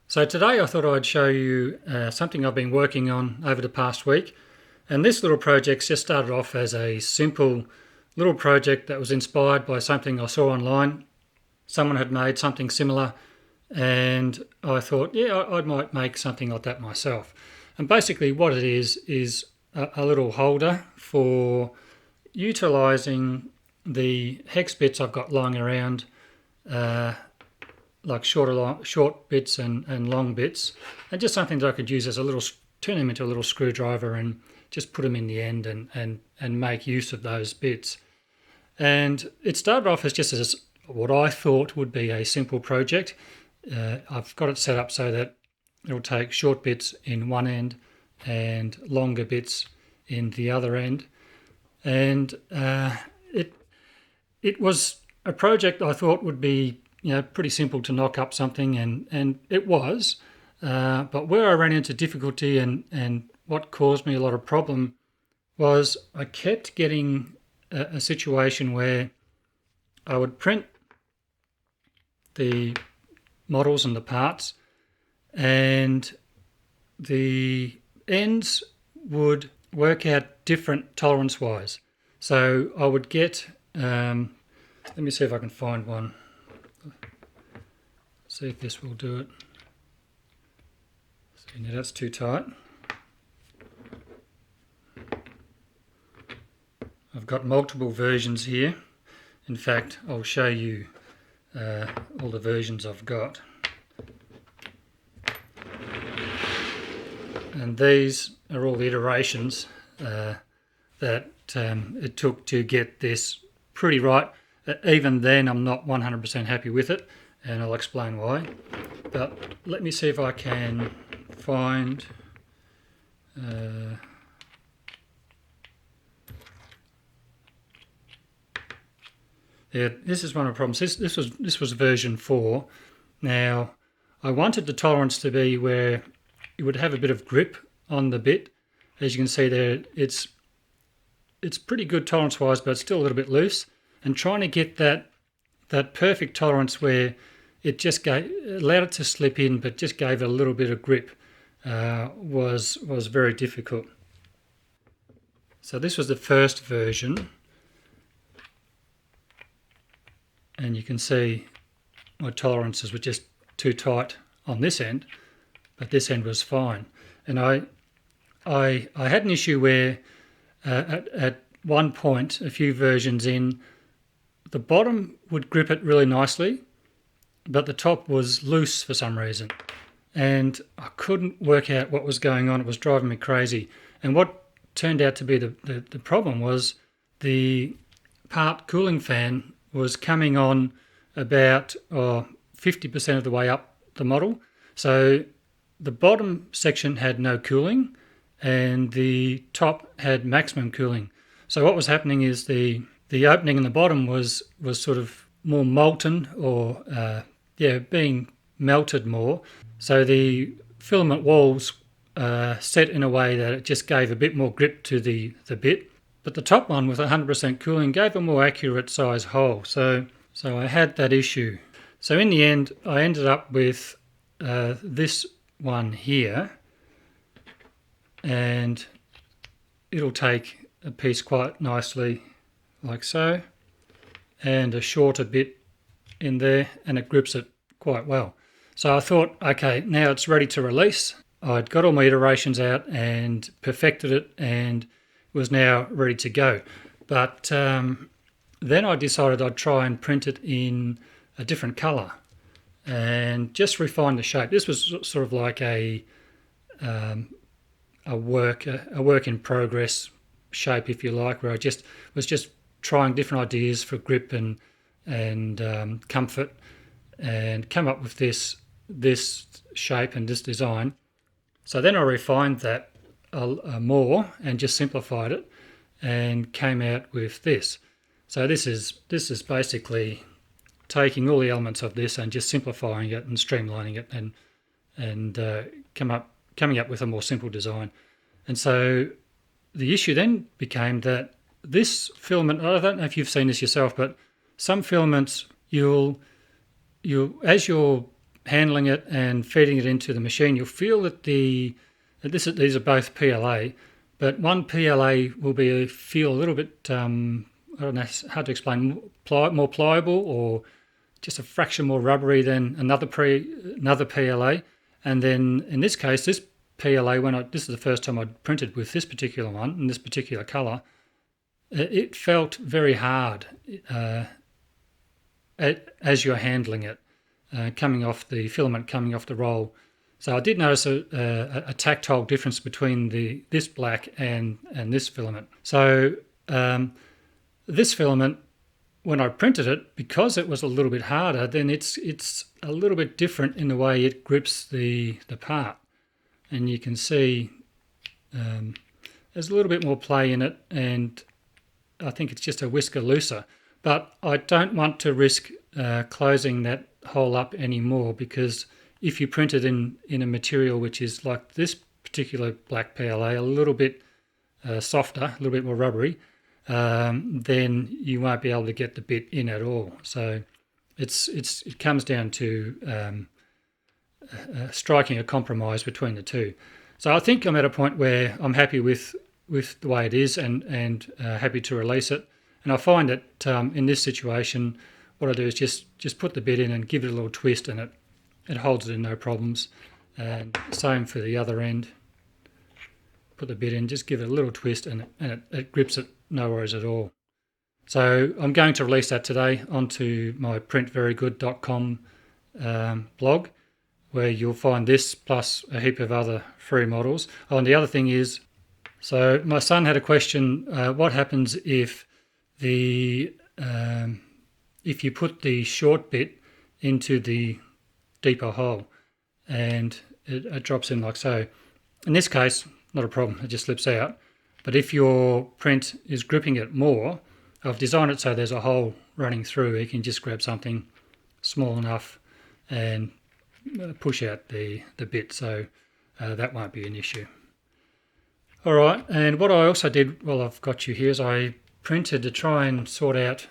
So today I thought I'd show you something I've been working on over the past week. And this little project just started off as a simple little project that was inspired by something I saw online. Someone had made something similar and I thought, yeah, I might make something like that myself. And basically what it is a little holder for utilising the hex bits I've got lying around, like short bits and long bits, and just something that I could use as a little, turn them into a little screwdriver and just put them in the end and make use of those bits. And it started off as just as what I thought would be a simple project. I've got it set up so that it'll take short bits in one end and longer bits in the other end. And it was a project I thought would be pretty simple to knock up something, and it was. But where I ran into difficulty and what caused me a lot of problem was I kept getting a situation where I would print the models and the parts, and the ends would work out different tolerance wise. So I would get, let me see if I can find one. See if this will do it. See, now that's too tight. I've got multiple versions here. In fact, I'll show you all the versions I've got. And these are all the iterations that it took to get this pretty right. Even then, I'm not 100% happy with it, and I'll explain why. But let me see if I can find yeah, this is one of the problems. This was version 4. Now, I wanted the tolerance to be where it would have a bit of grip on the bit. As you can see there, it's pretty good tolerance wise, but it's still a little bit loose. And trying to get that perfect tolerance where it just allowed it to slip in, but just gave it a little bit of grip was very difficult. So this was the first version, and you can see my tolerances were just too tight on this end, but this end was fine. And I had an issue where at one point, a few versions in, the bottom would grip it really nicely, but the top was loose for some reason. And I couldn't work out what was going on. It was driving me crazy. And what turned out to be the problem was the part cooling fan was coming on about 50% of the way up the model. So the bottom section had no cooling and the top had maximum cooling. So what was happening is the opening in the bottom was sort of more molten, or being melted more. So the filament walls set in a way that it just gave a bit more grip to the bit. But the top one with 100% cooling gave a more accurate size hole. So I had that issue. So in the end, I ended up with this one here, and it'll take a piece quite nicely like so, and a shorter bit in there, and it grips it quite well. So I thought, okay, now it's ready to release. I'd got all my iterations out and perfected it, and was now ready to go. But then I decided I'd try and print it in a different colour and just refine the shape. This was sort of like a work in progress shape, if you like, where I was just trying different ideas for grip and comfort, and come up with this shape and this design. So then I refined that more and just simplified it and came out with this. So this is basically taking all the elements of this and just simplifying it and streamlining it and coming up with a more simple design. And so the issue then became that this filament, I don't know if you've seen this yourself, but some filaments you'll as you're handling it and feeding it into the machine, you'll feel that these are both PLA, but one PLA will feel a little bit, I don't know, it's hard to explain, more pliable or just a fraction more rubbery than another PLA. And then in this case, this PLA, this is the first time I'd printed with this particular one in this particular colour, it felt very hard as you're handling it, coming off the filament, coming off the roll. So I did notice a tactile difference between this black and this filament. So this filament, when I printed it, because it was a little bit harder, then it's a little bit different in the way it grips the part. And you can see there's a little bit more play in it, and I think it's just a whisker looser. But I don't want to risk closing that hole up anymore, because if you print it in a material which is like this particular black PLA, a little bit softer, a little bit more rubbery, then you won't be able to get the bit in at all. So it comes down to striking a compromise between the two. So I think I'm at a point where I'm happy with the way it is, and happy to release it. And I find that in this situation, what I do is just put the bit in and give it a little twist, and it holds it in no problems. And same for the other end. Put the bit in, just give it a little twist, and it grips it, no worries at all. So I'm going to release that today onto my printverygood.com blog, where you'll find this plus a heap of other free models. Oh, and the other thing is, so my son had a question, what happens if if you put the short bit into the deeper hole and it drops in like so? In this case, not a problem, it just slips out. But if your print is gripping it more, I've designed it so there's a hole running through. You can just grab something small enough and push out the bit, so that won't be an issue. All right, and what I also did while I've got you here is I printed to try and sort out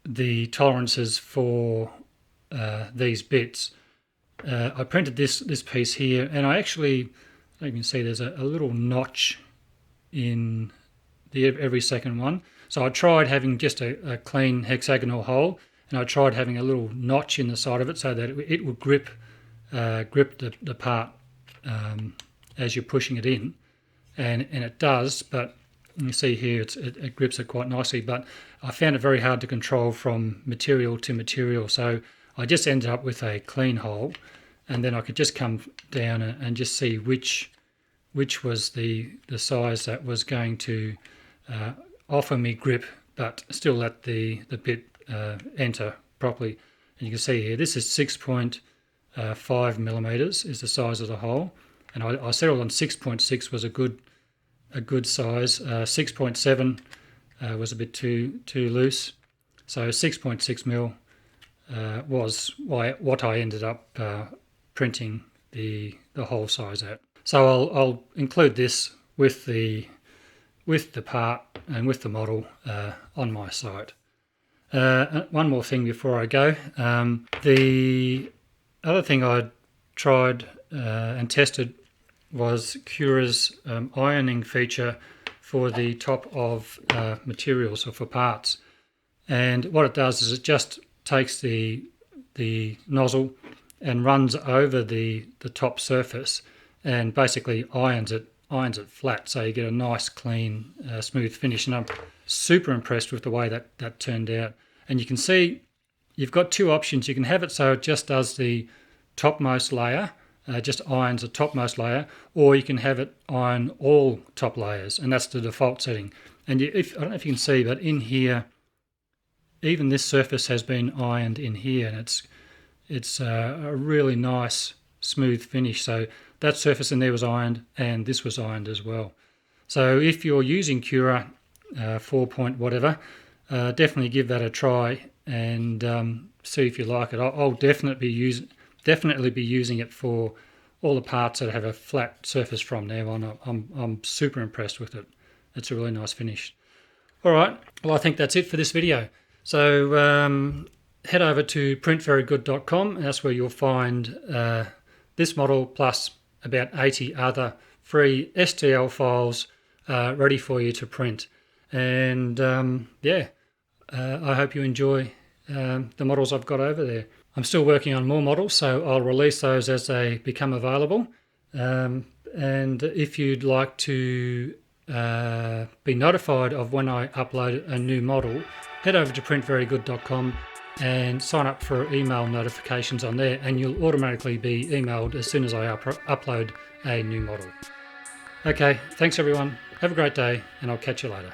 the tolerances for these bits. I printed this piece here, and I actually, you can see there's a little notch in every second one. So I tried having just a clean hexagonal hole, and I tried having a little notch in the side of it so that it would grip the part as you're pushing it in, and it does. But you see here it grips it quite nicely, but I found it very hard to control from material to material, so I just ended up with a clean hole, and then I could just come down and just see which was the size that was going to offer me grip but still let the bit enter properly. And you can see here this is 6.5 millimeters is the size of the hole, and I settled on 6.6 was a good size. 6.7 was a bit too loose, so 6.6 mil was what I ended up printing the whole size at. So I'll include this with the part and with the model on my site. One more thing before I go. The other thing I tried and tested was Cura's ironing feature for the top of materials or for parts. And what it does is it just takes the nozzle and runs over the top surface and basically irons it flat, so you get a nice clean smooth finish. And I'm super impressed with the way that turned out. And you can see you've got two options. You can have it so it just does the topmost layer, just irons the topmost layer, or you can have it iron all top layers, and that's the default setting. And I don't know if you can see, but in here, even this surface has been ironed in here, and it's a really nice smooth finish. So that surface in there was ironed, and this was ironed as well. So if you're using Cura 4 point whatever, definitely give that a try and see if you like it. I'll definitely be using it for all the parts that have a flat surface from now on. I'm super impressed with it. It's a really nice finish. All right, well, I think that's it for this video. So head over to printverygood.com, and that's where you'll find this model plus about 80 other free STL files ready for you to print. And I hope you enjoy the models I've got over there. I'm still working on more models, so I'll release those as they become available. And if you'd like to be notified of when I upload a new model, head over to printverygood.com and sign up for email notifications on there, and you'll automatically be emailed as soon as I upload a new model. Okay, thanks everyone. Have a great day, and I'll catch you later.